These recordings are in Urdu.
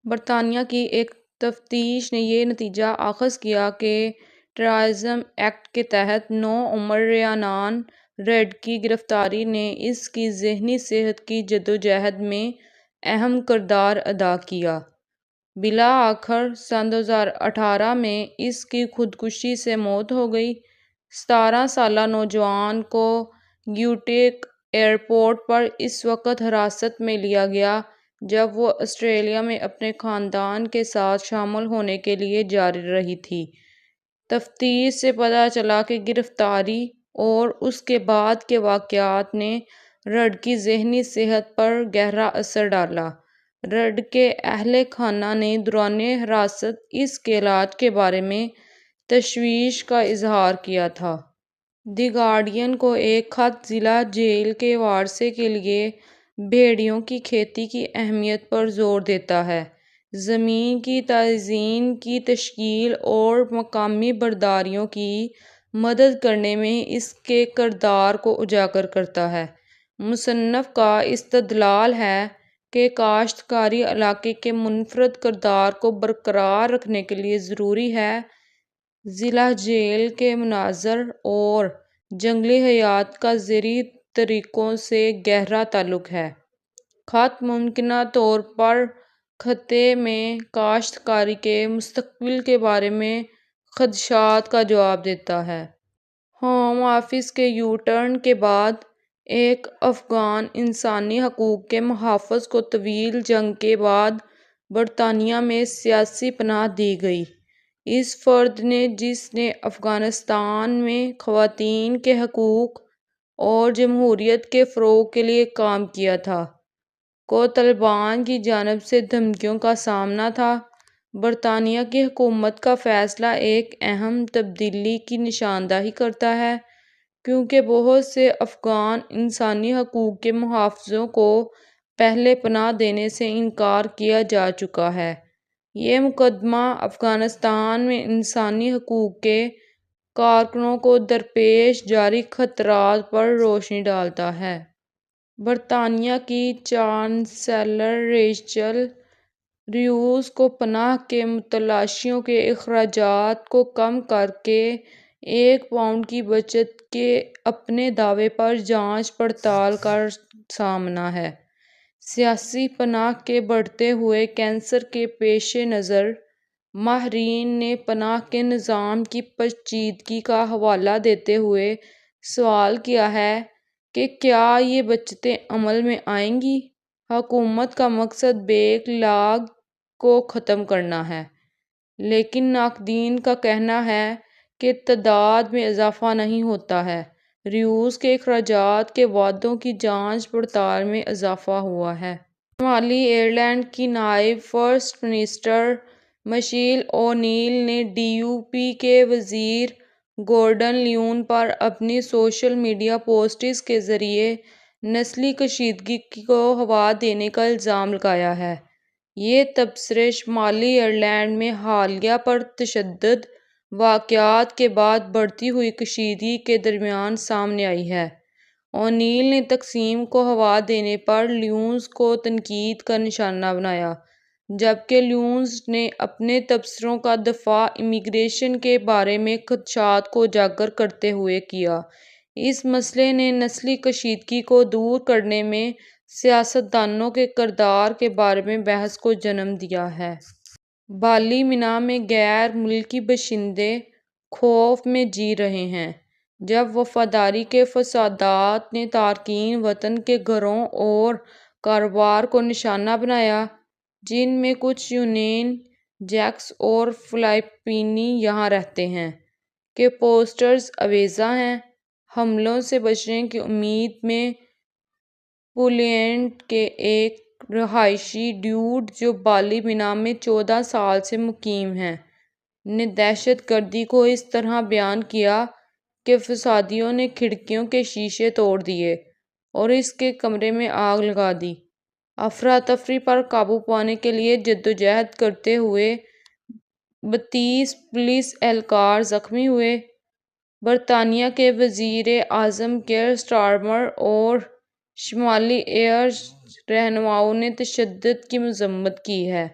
برطانیہ کی ایک تفتیش نے یہ نتیجہ اخذ کیا کہ ٹیررزم ایکٹ کے تحت نوعمر ریانان ریڈ کی گرفتاری نے اس کی ذہنی صحت کی جدوجہد میں اہم کردار ادا کیا۔ بالآخر سن 2018 میں اس کی خودکشی سے موت ہو گئی۔ 17 سالہ نوجوان کو گیٹوک ایئرپورٹ پر اس وقت حراست میں لیا گیا جب وہ آسٹریلیا میں اپنے خاندان کے ساتھ شامل ہونے کے لیے جا رہی تھی۔ تفتیش سے پتہ چلا کہ گرفتاری اور اس کے بعد کے واقعات نے رڈ کی ذہنی صحت پر گہرا اثر ڈالا۔ رڈ کے اہلِ خانہ نے دوران حراست اس کے علاج کے بارے میں تشویش کا اظہار کیا تھا۔ دی گارڈین کو ایک خط ضلع جیل کے ورثاء کے لیے بھیڑیوں کی کھیتی کی اہمیت پر زور دیتا ہے، زمین کی تزئین کی تشکیل اور مقامی برادریوں کی مدد کرنے میں اس کے کردار کو اجاگر کرتا ہے۔ مصنف کا استدلال ہے کہ کاشتکاری علاقے کے منفرد کردار کو برقرار رکھنے کے لیے ضروری ہے۔ ضلع جیل کے مناظر اور جنگلی حیات کا زرعی طریقوں سے گہرا تعلق ہے۔ خط ممکنہ طور پر خطے میں کاشتکاری کے مستقبل کے بارے میں خدشات کا جواب دیتا ہے۔ ہوم آفس کے یو ٹرن کے بعد ایک افغان انسانی حقوق کے محافظ کو طویل جنگ کے بعد برطانیہ میں سیاسی پناہ دی گئی۔ اس فرد نے، جس نے افغانستان میں خواتین کے حقوق اور جمہوریت کے فروغ کے لیے کام کیا تھا، کو طالبان کی جانب سے دھمکیوں کا سامنا تھا۔ برطانیہ کی حکومت کا فیصلہ ایک اہم تبدیلی کی نشاندہی کرتا ہے، کیونکہ بہت سے افغان انسانی حقوق کے محافظوں کو پہلے پناہ دینے سے انکار کیا جا چکا ہے۔ یہ مقدمہ افغانستان میں انسانی حقوق کے کارکنوں کو درپیش جاری خطرات پر روشنی ڈالتا ہے۔ برطانیہ کی چانسلر ریچل ریوز کو پناہ کے متلاشیوں کے اخراجات کو کم کرکے £1 کی بچت کے اپنے دعوے پر جانچ پڑتال کا سامنا ہے۔ سیاسی پناہ کے بڑھتے ہوئے کینسر کے پیش نظر، ماہرین نے پناہ کے نظام کی پیچیدگی کا حوالہ دیتے ہوئے سوال کیا ہے کہ کیا یہ بچتیں عمل میں آئیں گی؟ حکومت کا مقصد بیک لاگ کو ختم کرنا ہے، لیکن ناقدین کا کہنا ہے کہ تعداد میں اضافہ نہیں ہوتا ہے۔ ریوز کے اخراجات کے وعدوں کی جانچ پڑتال میں اضافہ ہوا ہے۔ شمالی آئرلینڈ کی نائب فرسٹ منسٹر میشیل او نیل نے ڈی یو پی کے وزیر گورڈن لیون پر اپنی سوشل میڈیا پوسٹس کے ذریعے نسلی کشیدگی کو ہوا دینے کا الزام لگایا ہے۔ یہ تبصرے شمالی آئرلینڈ میں حالیہ پرتشدد واقعات کے بعد بڑھتی ہوئی کشیدگی کے درمیان سامنے آئی ہیں۔ او نیل نے تقسیم کو ہوا دینے پر لیونز کو تنقید کا نشانہ بنایا، جبکہ لیونز نے اپنے تبصروں کا دفاع امیگریشن کے بارے میں خدشات کو اجاگر کرتے ہوئے کیا۔ اس مسئلے نے نسلی کشیدگی کو دور کرنے میں سیاستدانوں کے کردار کے بارے میں بحث کو جنم دیا ہے۔ بالی منا میں غیر ملکی باشندے خوف میں جی رہے ہیں، جب وفاداری کے فسادات نے تارکین وطن کے گھروں اور کاروبار کو نشانہ بنایا، جن میں کچھ یونین جیکس اور فلپائنی یہاں رہتے ہیں، کے پوسٹرز آویزاں ہیں۔ حملوں سے بچنے کی امید میں پولینڈ کے ایک رہائشی ڈیوڈ جو بالی منا میں 14 سال سے مقیم ہے، نے دہشت گردی کو اس طرح بیان کیا کہ فسادیوں نے کھڑکیوں کے شیشے توڑ دیے اور اس کے کمرے میں آگ لگا دی۔ افراتفری پر قابو پانے کے لیے جدوجہد کرتے ہوئے 32 پولیس اہلکار زخمی ہوئے۔ برطانیہ کے وزیر اعظم کیئر سٹارمر اور شمالی آئرش رہنماؤں نے تشدد کی مذمت کی ہے۔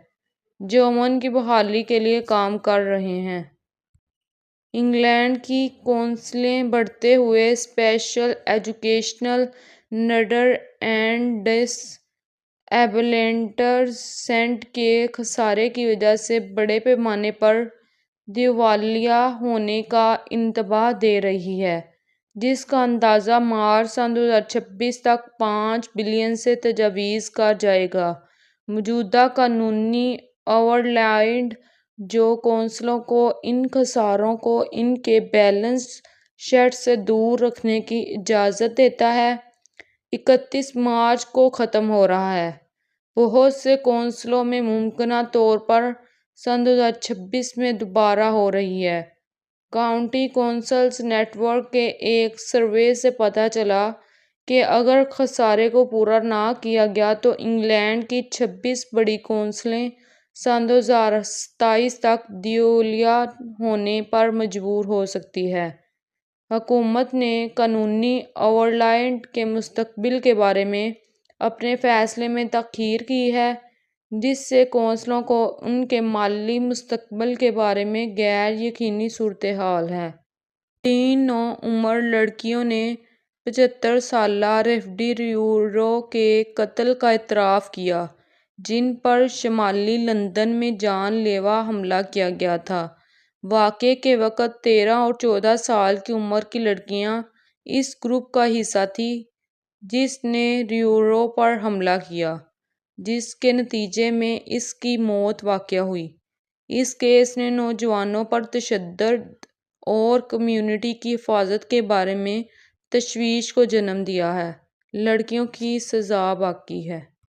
جو امن کی بحالی کے لیے کام کر رہے ہیں۔ انگلینڈ کی کونسلیں بڑھتے ہوئے special educational needs and disablements act کے خسارے کی وجہ سے بڑے پیمانے پر دیوالیہ ہونے کا انتباہ دے رہی ہے، جس کا اندازہ مارچ سن 2026 تک 5 بلین سے تجاوز کر جائے گا۔ موجودہ قانونی اوور لائن جو کونسلوں کو ان خساروں کو ان کے بیلنس شیٹ سے دور رکھنے کی اجازت دیتا ہے، 31 مارچ کو ختم ہو رہا ہے۔ بہت سے کونسلوں میں ممکنہ طور پر سن 2026 میں دوبارہ ہو رہی ہے۔ کاؤنٹی کونسلز نیٹ ورک کے ایک سروے سے پتہ چلا کہ اگر خسارے کو پورا نہ کیا گیا تو انگلینڈ کی 26 بڑی کونسلیں سن 2027 تک دیوالیہ ہونے پر مجبور ہو سکتی ہیں۔ حکومت نے قانونی اوور لائن کے مستقبل کے بارے میں اپنے فیصلے میں تاخیر کی ہے، جس سے کونسلوں کو ان کے مالی مستقبل کے بارے میں غیر یقینی صورتحال ہے۔ 3 نوعمر لڑکیوں نے 75 سالہ ریفڈی ریورو کے قتل کا اعتراف کیا، جن پر شمالی لندن میں جان لیوا حملہ کیا گیا تھا۔ واقعے کے وقت 13 اور 14 سال کی عمر کی لڑکیاں اس گروپ کا حصہ تھیں جس نے ریورو پر حملہ کیا، جس کے نتیجے میں اس کی موت واقع ہوئی۔ اس کیس نے نوجوانوں پر تشدد اور کمیونٹی کی حفاظت کے بارے میں تشویش کو جنم دیا ہے۔ لڑکیوں کی سزا باقی ہے۔